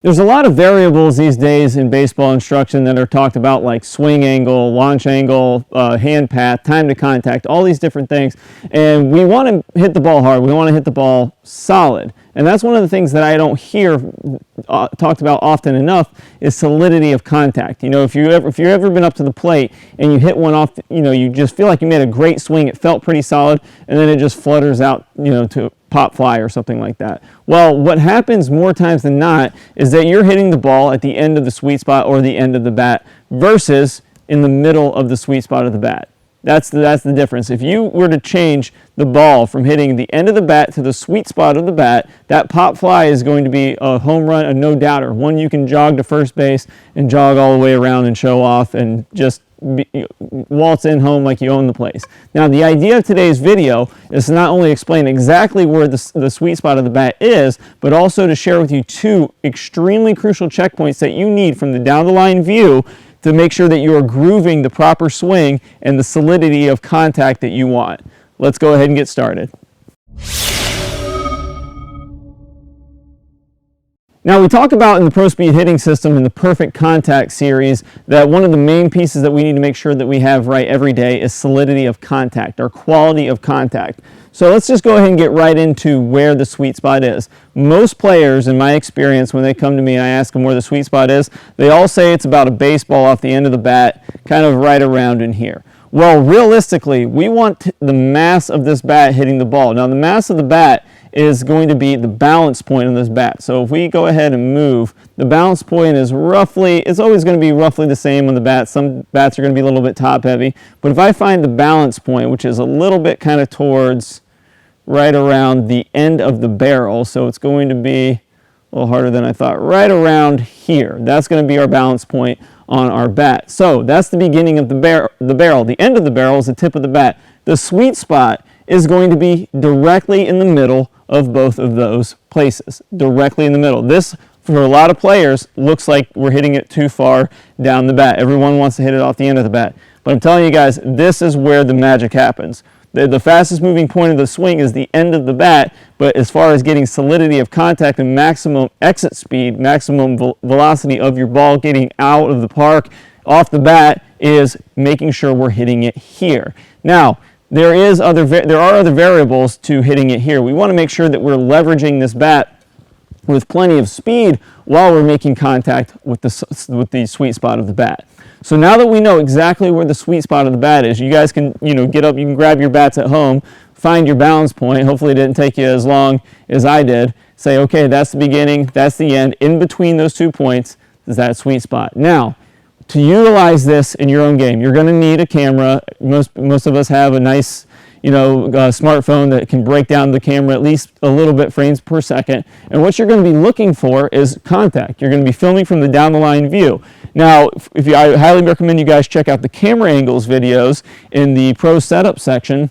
There's a lot of variables these days in baseball instruction that are talked about, like swing angle, launch angle, hand path, time to contact, all these different things. And we want to hit the ball hard. We want to hit the ball solid. And that's one of the things that I don't hear talked about often enough is solidity of contact. You know, if you've ever been up to the plate and you hit one off, you know, you just feel like you made a great swing. It felt pretty solid, and then it just flutters out, you know, to pop fly or something like that. Well, what happens more times than not is that you're hitting the ball at the end of the sweet spot or the end of the bat versus in the middle of the sweet spot of the bat. That's the difference. If you were to change the ball from hitting the end of the bat to the sweet spot of the bat, that pop fly is going to be a home run, a no-doubter, one you can jog to first base and jog all the way around and show off and just waltz in home like you own the place. Now, the idea of today's video is to not only explain exactly where the sweet spot of the bat is, but also to share with you two extremely crucial checkpoints that you need from the down-the-line view to make sure that you are grooving the proper swing and the solidity of contact that you want. Let's go ahead and get started. Now, we talk about in the Pro Speed Hitting System in the Perfect Contact series that one of the main pieces that we need to make sure that we have right every day is solidity of contact, or quality of contact. So let's just go ahead and get right into where the sweet spot is. Most players, in my experience, when they come to me and I ask them where the sweet spot is, they all say it's about a baseball off the end of the bat, kind of right around in here. Well, realistically, we want the mass of this bat hitting the ball. Now, the mass of the bat is going to be the balance point on this bat. So if we go ahead and move, the balance point is roughly, it's always going to be roughly the same on the bat. Some bats are going to be a little bit top heavy. But if I find the balance point, which is a little bit kind of towards right around the end of the barrel, so it's going to be a little harder than I thought, right around here. That's going to be our balance point on our bat. So that's the beginning of the barrel. The end of the barrel is the tip of the bat. The sweet spot is going to be directly in the middle of both of those places, directly in the middle. This, for a lot of players, looks like we're hitting it too far down the bat. Everyone wants to hit it off the end of the bat. But I'm telling you guys, this is where the magic happens. The fastest moving point of the swing is the end of the bat, but as far as getting solidity of contact and maximum exit speed, maximum velocity of your ball getting out of the park, off the bat, is making sure we're hitting it here. Now, there are other variables to hitting it here. We want to make sure that we're leveraging this bat with plenty of speed while we're making contact with the sweet spot of the bat. So now that we know exactly where the sweet spot of the bat is, you guys can, get up, you can grab your bats at home, find your balance point. Hopefully it didn't take you as long as I did. Say, okay, that's the beginning, that's the end. In between those 2 points is that sweet spot. Now, to utilize this in your own game, you're going to need a camera. Most of us have a nice, smartphone that can break down the camera at least a little bit frames per second. And what you're going to be looking for is contact. You're going to be filming from the down the line view. Now, I highly recommend you guys check out the camera angles videos in the Pro Setup section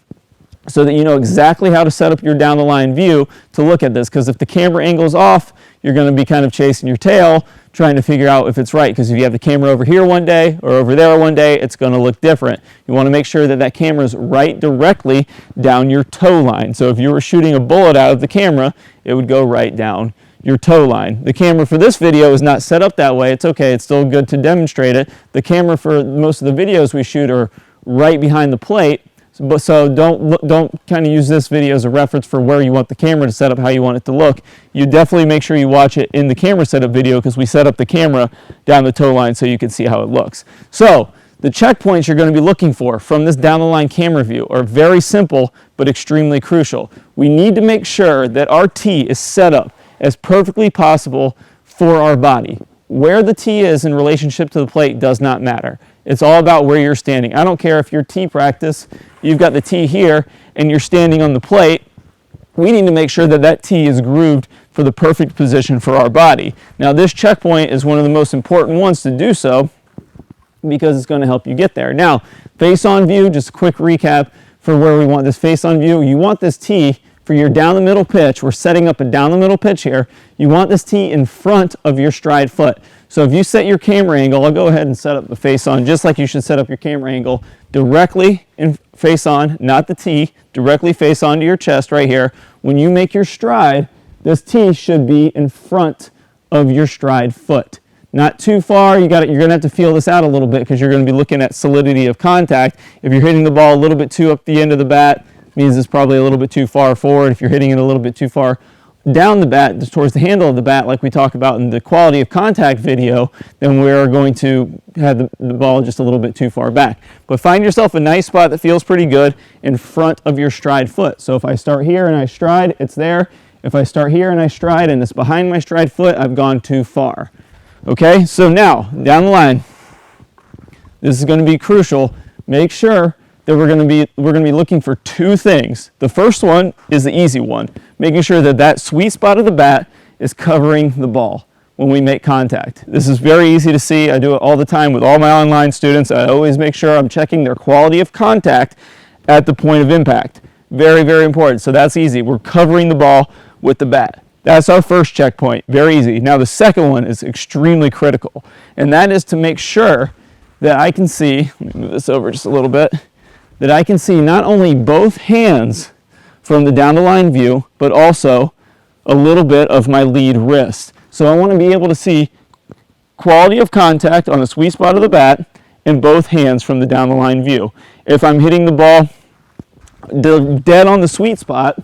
so that you know exactly how to set up your down the line view to look at this. Because if the camera angle's off, you're going to be kind of chasing your tail, trying to figure out if it's right. Because if you have the camera over here one day or over there one day, it's going to look different. You want to make sure that that camera is right directly down your toe line. So if you were shooting a bullet out of the camera, it would go right down your toe line. The camera for this video is not set up that way. It's okay. It's still good to demonstrate it. The camera for most of the videos we shoot are right behind the plate. So don't kind of use this video as a reference for where you want the camera to set up, how you want it to look. You definitely make sure you watch it in the camera setup video because we set up the camera down the toe line so you can see how it looks. So the checkpoints you're going to be looking for from this down the line camera view are very simple but extremely crucial. We need to make sure that our tee is set up as perfectly possible for our body. Where the tee is in relationship to the plate does not matter. It's all about where you're standing. I don't care if your tee practice, you've got the tee here and you're standing on the plate. We need to make sure that that tee is grooved for the perfect position for our body. Now, this checkpoint is one of the most important ones to do so because it's going to help you get there. Now, face-on view, just a quick recap for where we want this face-on view. You want this tee for your down the middle pitch. We're setting up a down the middle pitch here. You want this tee in front of your stride foot. So if you set your camera angle, I'll go ahead and set up the face on just like you should set up your camera angle, directly in face on, not the tee, directly face onto your chest right here. When you make your stride, this tee should be in front of your stride foot. Not too far. You're going to have to feel this out a little bit because you're going to be looking at solidity of contact. If you're hitting the ball a little bit too up the end of the bat, it means it's probably a little bit too far forward. If you're hitting it a little bit too far down the bat, towards the handle of the bat, like we talk about in the quality of contact video, then we're going to have the ball just a little bit too far back. But find yourself a nice spot that feels pretty good in front of your stride foot. So if I start here and I stride, it's there. If I start here and I stride and it's behind my stride foot, I've gone too far. Okay, so now down the line, this is going to be crucial. Make sure that we're going to be looking for two things. The first one is the easy one, making sure that that sweet spot of the bat is covering the ball when we make contact. This is very easy to see. I do it all the time with all my online students. I always make sure I'm checking their quality of contact at the point of impact. Very, very important. So that's easy. We're covering the ball with the bat. That's our first checkpoint. Very easy. Now the second one is extremely critical, and that is to make sure that I can see, let me move this over just a little bit, that I can see not only both hands from the down the line view, but also a little bit of my lead wrist. So I want to be able to see quality of contact on the sweet spot of the bat and both hands from the down the line view. If I'm hitting the ball dead on the sweet spot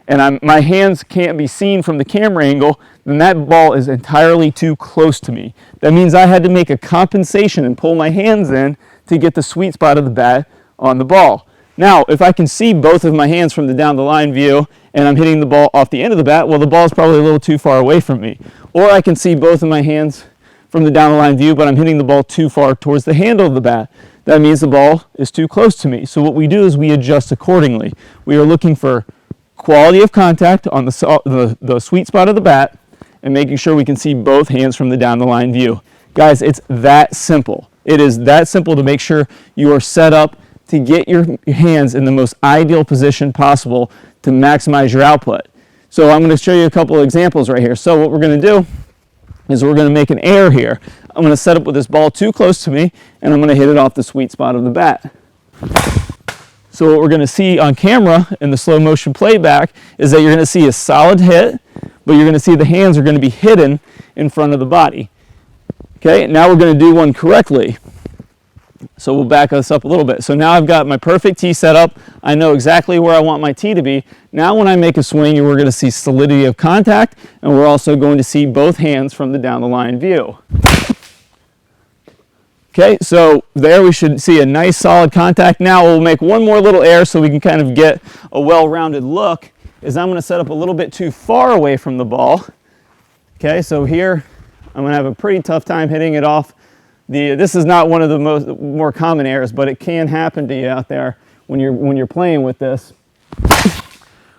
and my hands can't be seen from the camera angle, then that ball is entirely too close to me. That means I had to make a compensation and pull my hands in to get the sweet spot of the bat on the ball. Now, if I can see both of my hands from the down the line view and I'm hitting the ball off the end of the bat, well, the ball's probably a little too far away from me. Or I can see both of my hands from the down the line view, but I'm hitting the ball too far towards the handle of the bat. That means the ball is too close to me. So what we do is we adjust accordingly. We are looking for quality of contact on the sweet spot of the bat and making sure we can see both hands from the down the line view. Guys, it's that simple. It is that simple to make sure you are set up to get your hands in the most ideal position possible to maximize your output. So I'm going to show you a couple of examples right here. So what we're going to do is we're going to make an error here. I'm going to set up with this ball too close to me, and I'm going to hit it off the sweet spot of the bat. So what we're going to see on camera in the slow motion playback is that you're going to see a solid hit, but you're going to see the hands are going to be hidden in front of the body. Okay, now we're going to do one correctly. So we'll back us up a little bit. So now I've got my perfect tee set up. I know exactly where I want my tee to be. Now when I make a swing, we're going to see solidity of contact, and we're also going to see both hands from the down the line view. Okay, so there we should see a nice solid contact. Now we'll make one more little error so we can kind of get a well-rounded look, is I'm going to set up a little bit too far away from the ball. Okay, so here I'm going to have a pretty tough time hitting it off. This is not one of the more common errors, but it can happen to you out there when you're playing with this.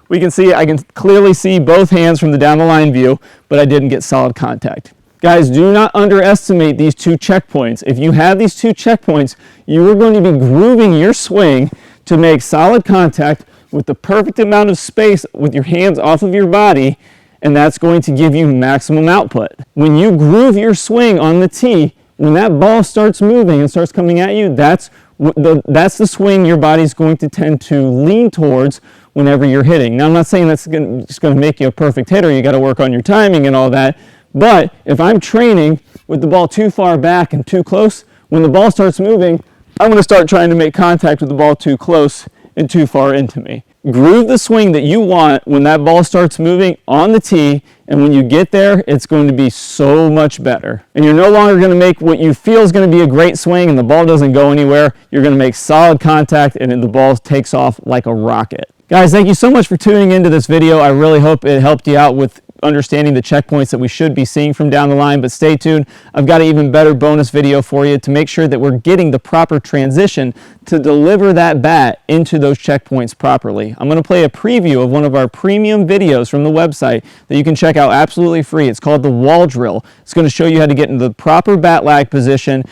I can clearly see both hands from the down the line view, but I didn't get solid contact. Guys, do not underestimate these two checkpoints. If you have these two checkpoints, you are going to be grooving your swing to make solid contact with the perfect amount of space with your hands off of your body, and that's going to give you maximum output. When you groove your swing on the tee, when that ball starts moving and starts coming at you, that's the swing your body's going to tend to lean towards whenever you're hitting. Now, I'm not saying that's just going to make you a perfect hitter. You got to work on your timing and all that. But if I'm training with the ball too far back and too close, when the ball starts moving, I'm going to start trying to make contact with the ball too close and too far into me. Groove the swing that you want when that ball starts moving on the tee, and when you get there, it's going to be so much better. And you're no longer going to make what you feel is going to be a great swing and the ball doesn't go anywhere. You're going to make solid contact and the ball takes off like a rocket. Guys, thank you so much for tuning into this video. I really hope it helped you out with understanding the checkpoints that we should be seeing from down the line, but stay tuned. I've got an even better bonus video for you to make sure that we're getting the proper transition to deliver that bat into those checkpoints properly. I'm going to play a preview of one of our premium videos from the website that you can check out absolutely free. It's called the wall drill. It's going to show you how to get into the proper bat lag position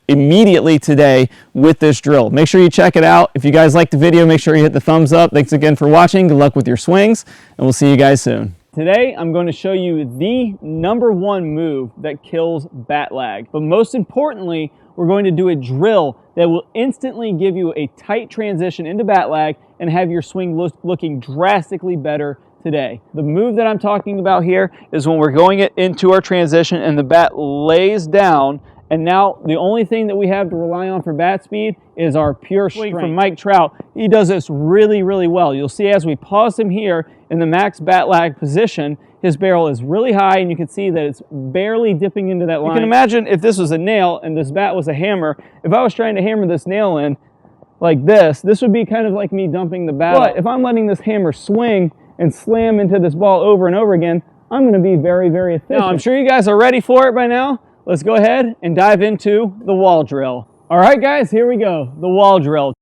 immediately today with this drill. Make sure you check it out. If you guys like the video, make sure you hit the thumbs up. Thanks again for watching. Good luck with your swings, and we'll see you guys soon. Today, I'm going to show you the #1 move that kills bat lag. But most importantly, we're going to do a drill that will instantly give you a tight transition into bat lag and have your swing looking drastically better today. The move that I'm talking about here is when we're going into our transition and the bat lays down, and now the only thing that we have to rely on for bat speed is our pure strength. From Mike Trout, he does this really, really well. You'll see as we pause him here in the max bat lag position, his barrel is really high, and you can see that it's barely dipping into that line. You can imagine if this was a nail and this bat was a hammer, if I was trying to hammer this nail in like this would be kind of like me dumping the bat. But if I'm letting this hammer swing and slam into this ball over and over again, I'm going to be very, very efficient. Now, I'm sure you guys are ready for it by now. Let's go ahead and dive into the wall drill. All right, guys, here we go, the wall drill.